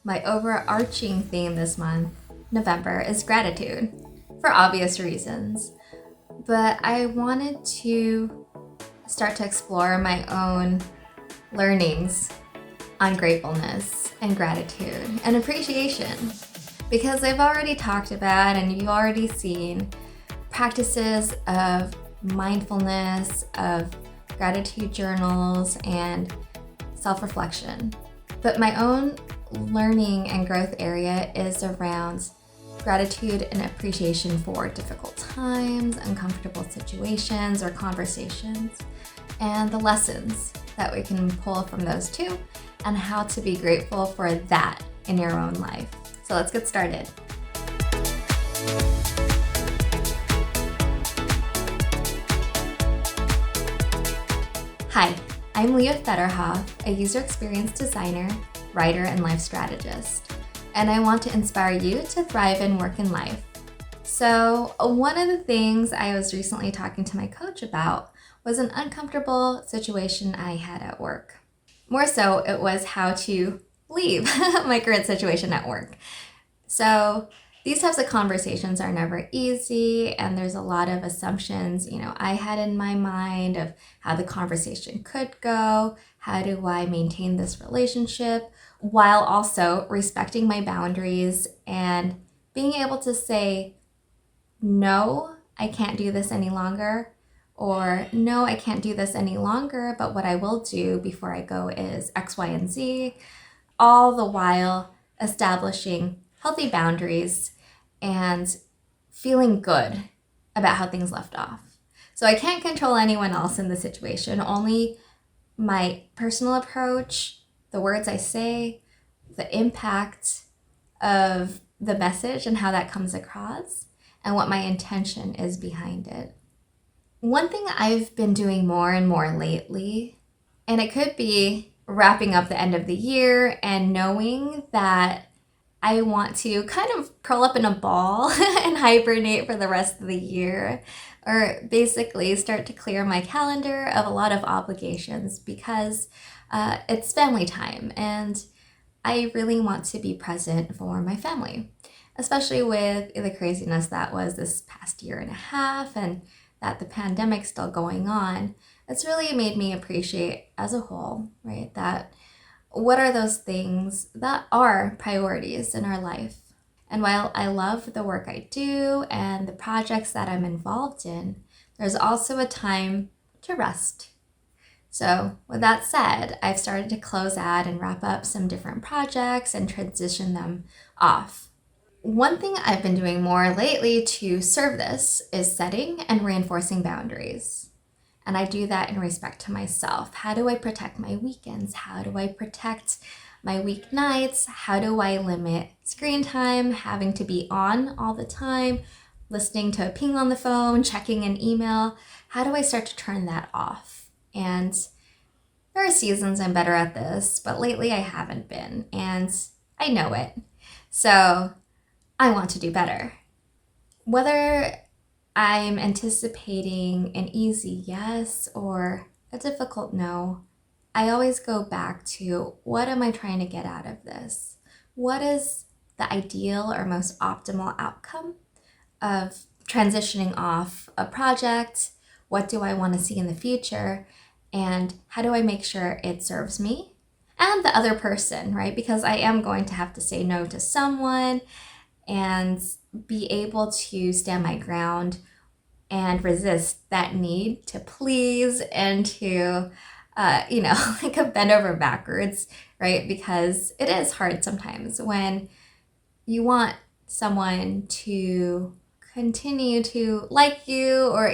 My overarching theme this month, November, is gratitude, for obvious reasons. But I wanted to start to explore my own learnings on gratefulness and gratitude and appreciation. Because I've already talked about and you've already seen practices of mindfulness, of gratitude journals, and self-reflection. But my own learning and growth area is around gratitude and appreciation for difficult times, uncomfortable situations, or conversations, and the lessons that we can pull from those too, and how to be grateful for that in your own life. So let's get started. Hi, I'm Leah Fetterhoff, a user experience designer, writer, and life strategist, and I want to inspire you to thrive in work and life. So one of the things I was recently talking to my coach about was an uncomfortable situation I had at work. More so, it was how to leave my current situation at work. So these types of conversations are never easy, and there's a lot of assumptions, I had in my mind of how the conversation could go. How do I maintain this relationship while also respecting my boundaries and being able to say, no, I can't do this any longer, or no, I can't do this any longer, but what I will do before I go is X, Y, and Z, all the while establishing healthy boundaries and feeling good about how things left off. So I can't control anyone else in the situation, only my personal approach, the words I say, the impact of the message and how that comes across, and what my intention is behind it. One thing I've been doing more and more lately, and it could be wrapping up the end of the year and knowing that I want to kind of curl up in a ball and hibernate for the rest of the year, or basically start to clear my calendar of a lot of obligations because it's family time and I really want to be present for my family, especially with the craziness that was this past year and a half and that the pandemic's still going on. It's really made me appreciate as a whole, right, that what are those things that are priorities in our life? And while I love the work I do and the projects that I'm involved in, there's also a time to rest. So with that said, I've started to close out and wrap up some different projects and transition them off. One thing I've been doing more lately to serve this is setting and reinforcing boundaries. And I do that in respect to myself. How do I protect my weekends? How do I protect my weeknights? How do I limit screen time, having to be on all the time, listening to a ping on the phone, checking an email? How do I start to turn that off? And there are seasons I'm better at this, but lately I haven't been, and I know it. So I want to do better. Whether I'm anticipating an easy yes or a difficult no, I always go back to what am I trying to get out of this? What is the ideal or most optimal outcome of transitioning off a project? What do I want to see in the future? And how do I make sure it serves me and the other person, right? Because I am going to have to say no to someone and be able to stand my ground and resist that need to please and to, like a bend over backwards, right? Because it is hard sometimes when you want someone to continue to like you or,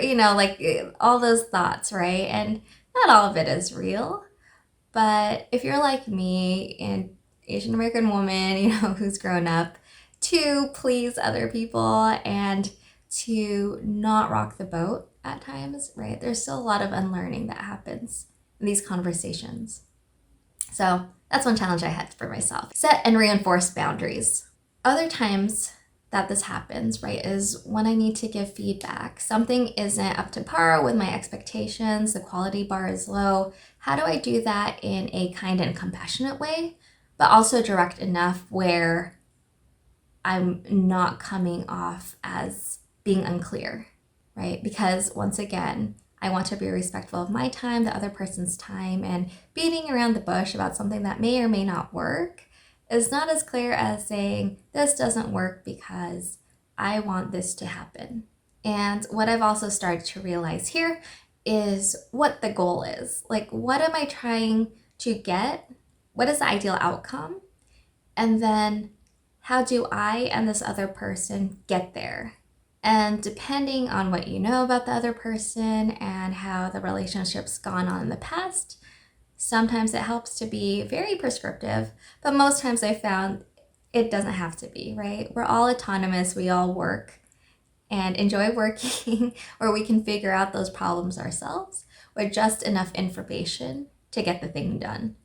all those thoughts, right? And not all of it is real. But if you're like me, an Asian American woman, who's grown up to please other people and to not rock the boat at times, right? There's still a lot of unlearning that happens in these conversations. So that's one challenge I had for myself. Set and reinforce boundaries. Other times that this happens, right, is when I need to give feedback. Something isn't up to par with my expectations, the quality bar is low. How do I do that in a kind and compassionate way but also direct enough where I'm not coming off as being unclear, right? Because once again, I want to be respectful of my time, the other person's time, and beating around the bush about something that may or may not work is not as clear as saying, this doesn't work because I want this to happen. And what I've also started to realize here is what the goal is. Like, what am I trying to get? What is the ideal outcome? And then how do I and this other person get there? And depending on what you know about the other person and how the relationship's gone on in the past, sometimes it helps to be very prescriptive, but most times I found it doesn't have to be, right? We're all autonomous, we all work and enjoy working, or we can figure out those problems ourselves with just enough information to get the thing done.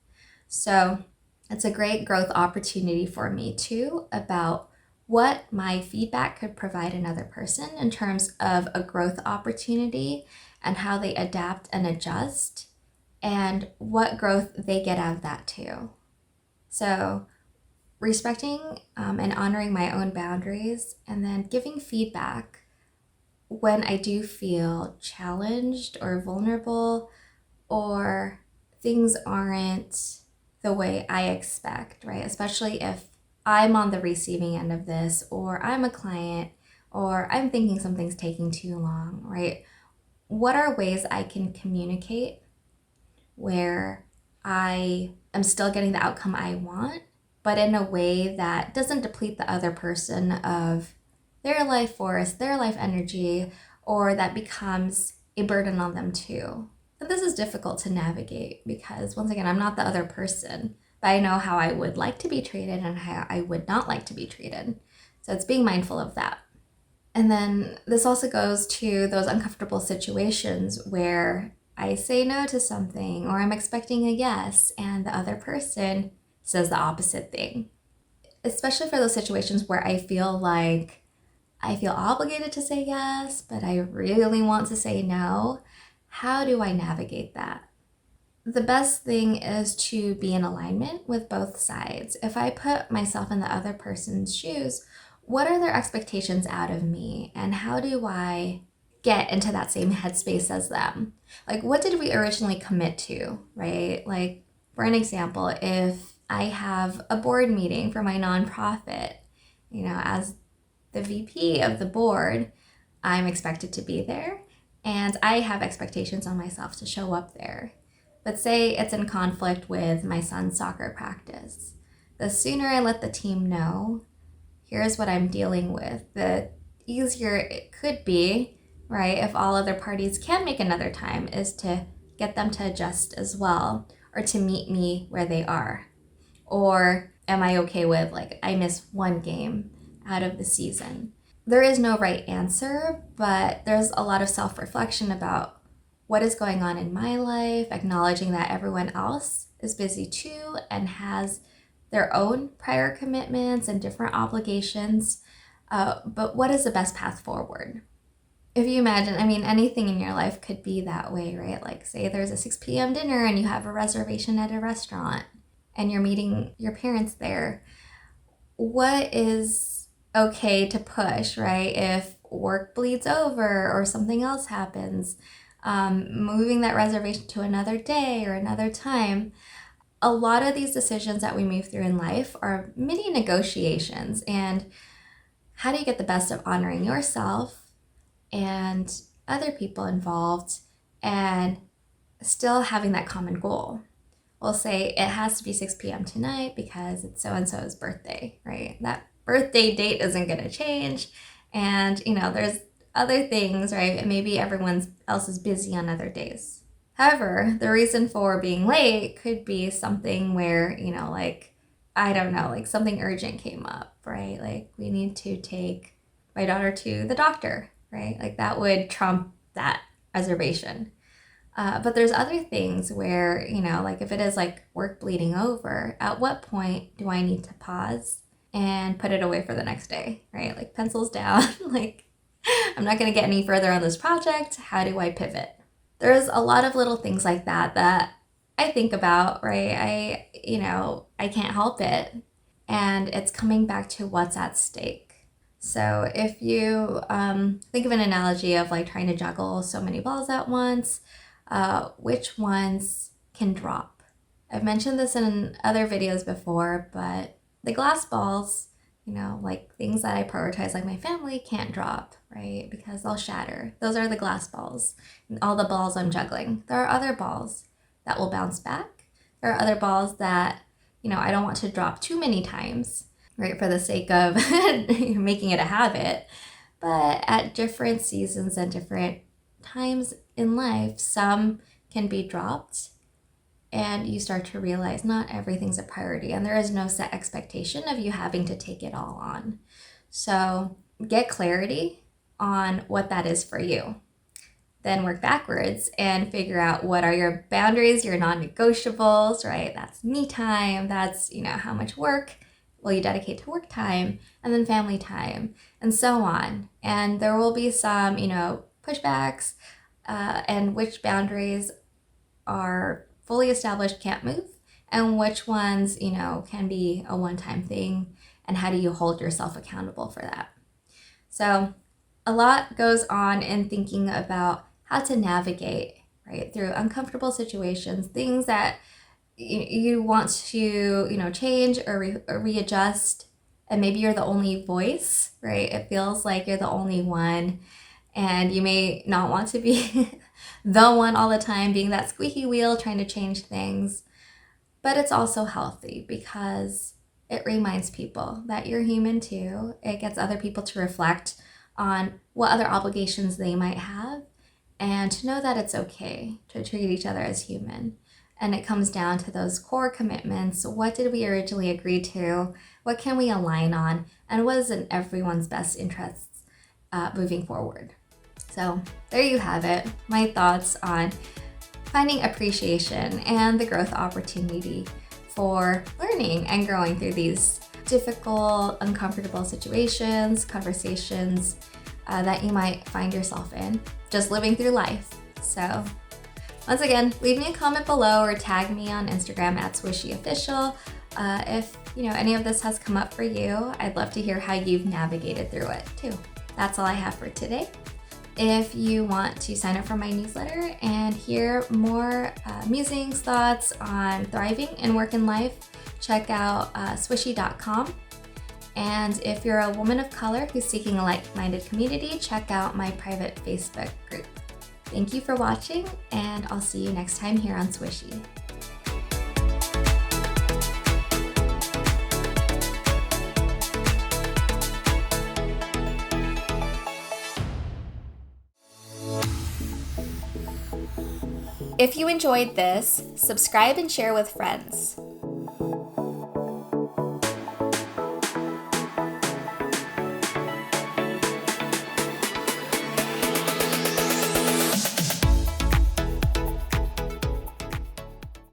So it's a great growth opportunity for me too about what my feedback could provide another person in terms of a growth opportunity and how they adapt and adjust and what growth they get out of that too. So respecting and honoring my own boundaries and then giving feedback when I do feel challenged or vulnerable or things aren't the way I expect, right? Especially if I'm on the receiving end of this, or I'm a client, or I'm thinking something's taking too long, right? What are ways I can communicate where I am still getting the outcome I want, but in a way that doesn't deplete the other person of their life force, their life energy, or that becomes a burden on them too? And this is difficult to navigate because, once again, I'm not the other person, but I know how I would like to be treated and how I would not like to be treated. So it's being mindful of that. And then this also goes to those uncomfortable situations where I say no to something or I'm expecting a yes and the other person says the opposite thing. Especially for those situations where I feel obligated to say yes, but I really want to say no. How do I navigate that? The best thing is to be in alignment with both sides. If I put myself in the other person's shoes, what are their expectations out of me? And how do I get into that same headspace as them? Like, what did we originally commit to, right? Like, for an example, if I have a board meeting for my nonprofit, as the VP of the board, I'm expected to be there and I have expectations on myself to show up there. But say it's in conflict with my son's soccer practice. The sooner I let the team know, here's what I'm dealing with, the easier it could be, right? If all other parties can make another time, is to get them to adjust as well or to meet me where they are. Or am I okay with, like, I miss one game out of the season? There is no right answer, but there's a lot of self-reflection about what is going on in my life, acknowledging that everyone else is busy too and has their own prior commitments and different obligations. But what is the best path forward? If you imagine, anything in your life could be that way, right? Like, say there's a 6 p.m. dinner and you have a reservation at a restaurant and you're meeting your parents there. What is okay to push, right? If work bleeds over or something else happens, moving that reservation to another day or another time. A lot of these decisions that we move through in life are mini negotiations. And how do you get the best of honoring yourself and other people involved and still having that common goal? We'll say it has to be 6 p.m. tonight because it's so-and-so's birthday, right? That birthday date isn't going to change. And, there's other things, right? Maybe everyone else is busy on other days. However, the reason for being late could be something where, I don't know, like something urgent came up, right? Like, we need to take my daughter to the doctor, right? Like, that would trump that reservation. But there's other things where, like if it is like work bleeding over, at what point do I need to pause and put it away for the next day, right? Like, pencils down, like, I'm not going to get any further on this project. How do I pivot? There's a lot of little things like that I think about, right? I can't help it. And it's coming back to what's at stake. So if you think of an analogy of like trying to juggle so many balls at once, which ones can drop? I've mentioned this in other videos before, but the glass balls, like things that I prioritize, like my family, can't drop, right? Because they'll shatter. Those are the glass balls, all the balls I'm juggling. There are other balls that will bounce back. There are other balls that, I don't want to drop too many times, right? For the sake of making it a habit. But at different seasons and different times in life, some can be dropped, and you start to realize not everything's a priority, and there is no set expectation of you having to take it all on. So get clarity on what that is for you. Then work backwards and figure out what are your boundaries, your non-negotiables, right? That's me time, that's, how much work will you dedicate to work time, and then family time, and so on. And there will be some, pushbacks, and which boundaries are fully established, can't move, and which ones, can be a one-time thing, and how do you hold yourself accountable for that? So a lot goes on in thinking about how to navigate, right, through uncomfortable situations, things that you want to, change or readjust, and maybe you're the only voice, right? It feels like you're the only one, and you may not want to be the one all the time, being that squeaky wheel trying to change things. But it's also healthy because it reminds people that you're human too. It gets other people to reflect on what other obligations they might have, and to know that it's okay to treat each other as human. And it comes down to those core commitments. What did we originally agree to? What can we align on? And what is in everyone's best interests moving forward? So there you have it, my thoughts on finding appreciation and the growth opportunity for learning and growing through these difficult, uncomfortable situations, conversations that you might find yourself in, just living through life. So once again, leave me a comment below or tag me on Instagram at SwishieOfficial. If any of this has come up for you, I'd love to hear how you've navigated through it too. That's all I have for today. If you want to sign up for my newsletter and hear more musings, thoughts on thriving in work and life, check out Swishie.com. And if you're a woman of color who's seeking a like-minded community, check out my private Facebook group. Thank you for watching, and I'll see you next time here on Swishie. If you enjoyed this, subscribe and share with friends.